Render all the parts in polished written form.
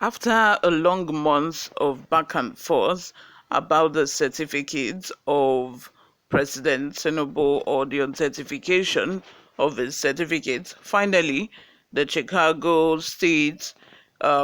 After a long month of back and forth about the certificate of President Tinubu or the authentication of his certificate, finally, the Chicago State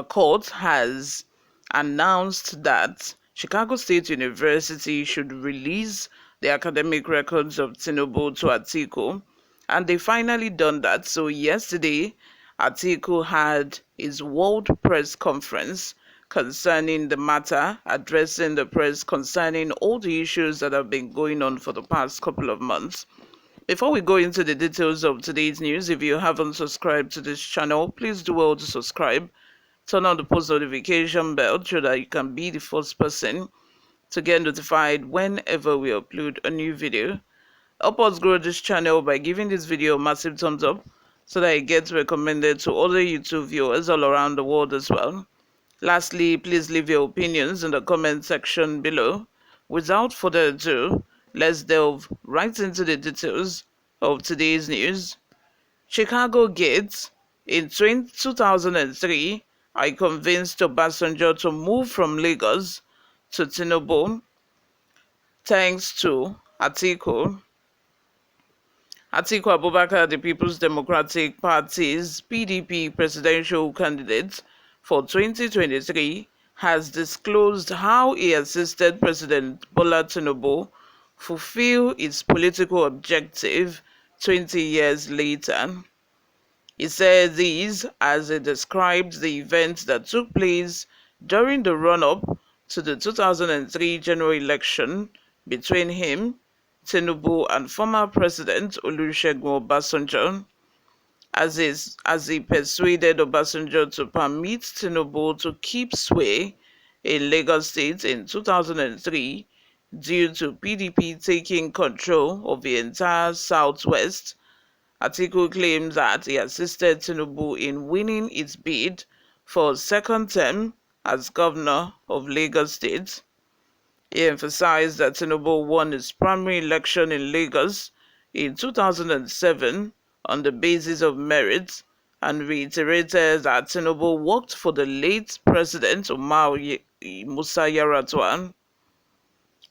Court has announced that Chicago State University should release the academic records of Tinubu to Atiku, and they finally done that. So yesterday, Atiku had his World Press Conference concerning the matter, addressing the press concerning all the issues that have been going on for the past couple of months. Before we go into the details of today's news, if you haven't subscribed to this channel, please do well to subscribe. Turn on the post notification bell so that you can be the first person to get notified whenever we upload a new video. Help us grow this channel by giving this video a massive thumbs up so that it gets recommended to other YouTube viewers all around the world as well. Lastly, please leave your opinions in the comment section below. Without further ado, let's delve right into the details of today's news. Chicago Gates. In 2003, I convinced Obasanjo to move from Lagos to Tinubu thanks to Atiku. Atiku Abubakar, the People's Democratic Party's PDP presidential candidate for 2023, has disclosed how he assisted President Bola Tinubu fulfill its political objective 20 years later. He said this as he described the events that took place during the run-up to the 2003 general election between him, Tinubu, and former President Olusegun Obasanjo, as he persuaded Obasanjo to permit Tinubu to keep sway in Lagos State in 2003 due to PDP taking control of the entire Southwest. Atiku claims that he assisted Tinubu in winning its bid for a second term as governor of Lagos State. He emphasized that Tinubu won his primary election in Lagos in 2007 on the basis of merit and reiterated that Tinubu worked for the late President Musa Yaradua.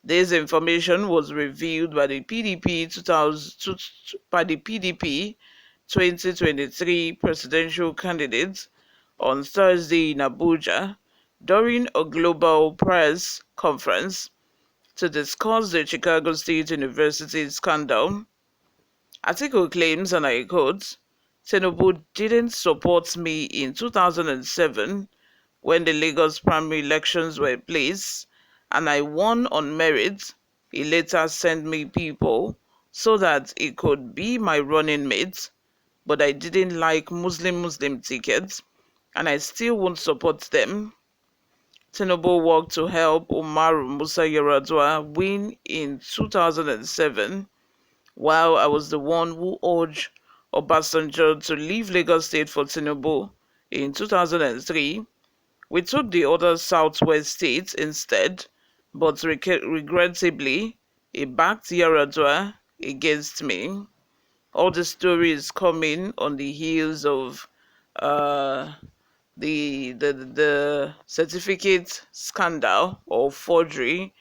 This information was revealed by the PDP 2023 presidential candidate on Thursday in Abuja during a global press conference to discuss the Chicago State University scandal. Atiku claims, and I quote, "Tinubu didn't support me in 2007 when the Lagos primary elections were placed, and I won on merit. He later sent me people so that it could be my running mate, but I didn't like Muslim tickets, and I still won't support them." Tinubu worked to help Umaru Musa Yaradua win in 2007, while I was the one who urged Obasanjo to leave Lagos State for Tinubu in 2003. We took the other southwest states instead, but regrettably, he backed Yaradua against me. All the stories coming on the heels of uh, the certificate scandal or forgery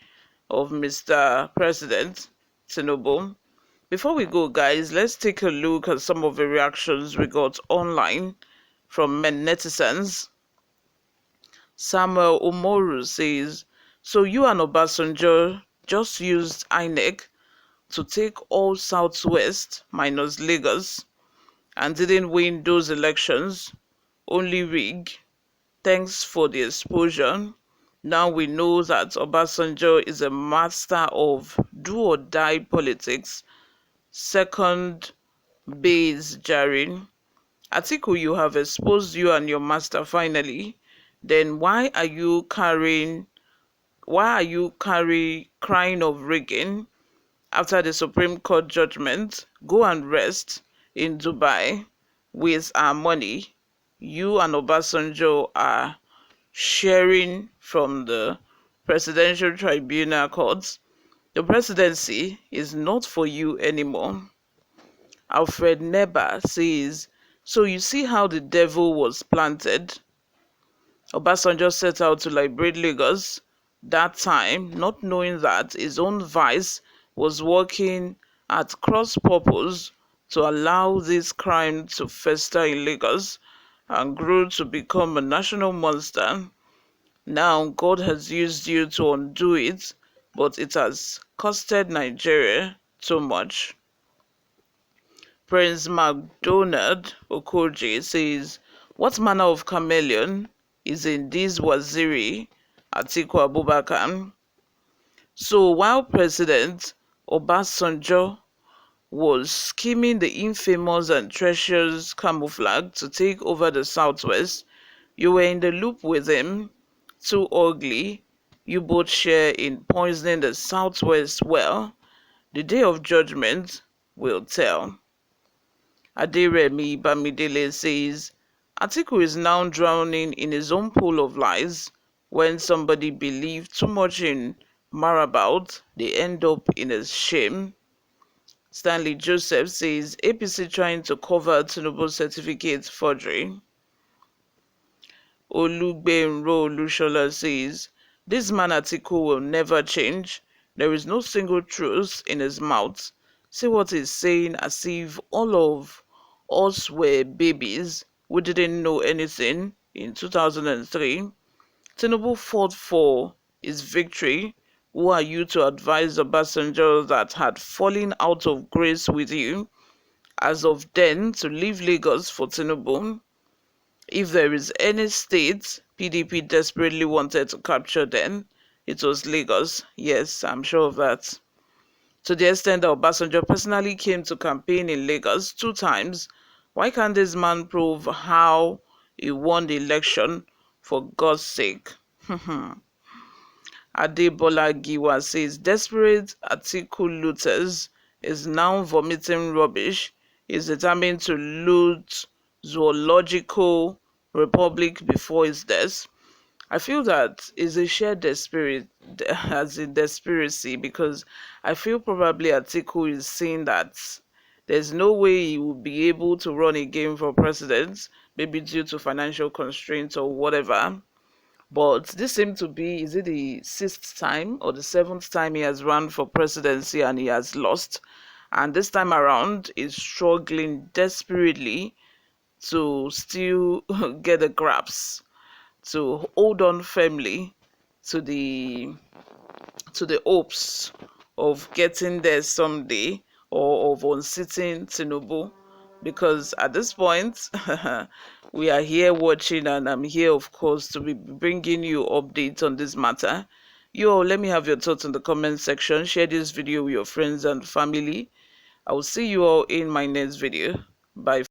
of Mr. President Tinubu. Before we go, guys, let's take a look at some of the reactions we got online from netizens. Samuel Umoru says, "So you and Obasanjo just used INEC to take all Southwest minus Lagos and didn't win those elections, only rig. Thanks for the exposure. Now we know that Obasanjo is a master of do-or-die politics. Second base jarring. Atiku, you have exposed you and your master finally. then why are you crying of rigging after the Supreme Court judgment? Go and rest in Dubai with our money. You and Obasanjo are sharing from the Presidential Tribunal courts. The presidency is not for you anymore. Alfred Neba says, so you see how the devil was planted? Obasanjo set out to liberate Lagos that time, not knowing that his own vice was working at cross purpose to allow this crime to fester in Lagos and grow to become a national monster. Now God has used you to undo it, but it has costed Nigeria too much. Prince MacDonald Okoje says, what manner of chameleon is in this Waziri Atiku Abubakar? So while President Obasanjo was scheming the infamous and treacherous camouflage to take over the southwest, you were in the loop with him. Too ugly. You both share in poisoning the southwest well. The day of judgment will tell. Aderemi Bamidele says, Atiku is now drowning in his own pool of lies. When somebody believes too much in Marabout, they end up in a shame. Stanley Joseph says, APC trying to cover Tinubu certificate forgery. Olugbenro Olushola says, this man Atiku will never change. There is no single truth in his mouth. See what he's saying as if all of us were babies who didn't know anything in 2003. Tinubu fought for his victory. Who are you to advise Obasanjo that had fallen out of grace with you as of then to leave Lagos for Tinubu? If there is any state PDP desperately wanted to capture then, it was Lagos. Yes, I'm sure of that. To the extent that Obasanjo personally came to campaign in Lagos 2 times, why can't this man prove how he won the election, for God's sake? Adebola Giwa says, desperate Atiku looters is now vomiting rubbish. Is determined to loot Zoological Republic before his death. I feel that is a shared desperate as a desperacy, because I feel probably Atiku is saying that there's no way he will be able to run again for president, maybe due to financial constraints or whatever. But this seems to be, is it the 6th time or the 7th time he has run for presidency and he has lost? And this time around is struggling desperately to still get the grasp, to hold on firmly to the hopes of getting there someday, or of unseating Tinubu. Because at this point, we are here watching, and I'm here, of course, to be bringing you updates on this matter. You all, let me have your thoughts in the comment section. Share this video with your friends and family. I will see you all in my next video. Bye.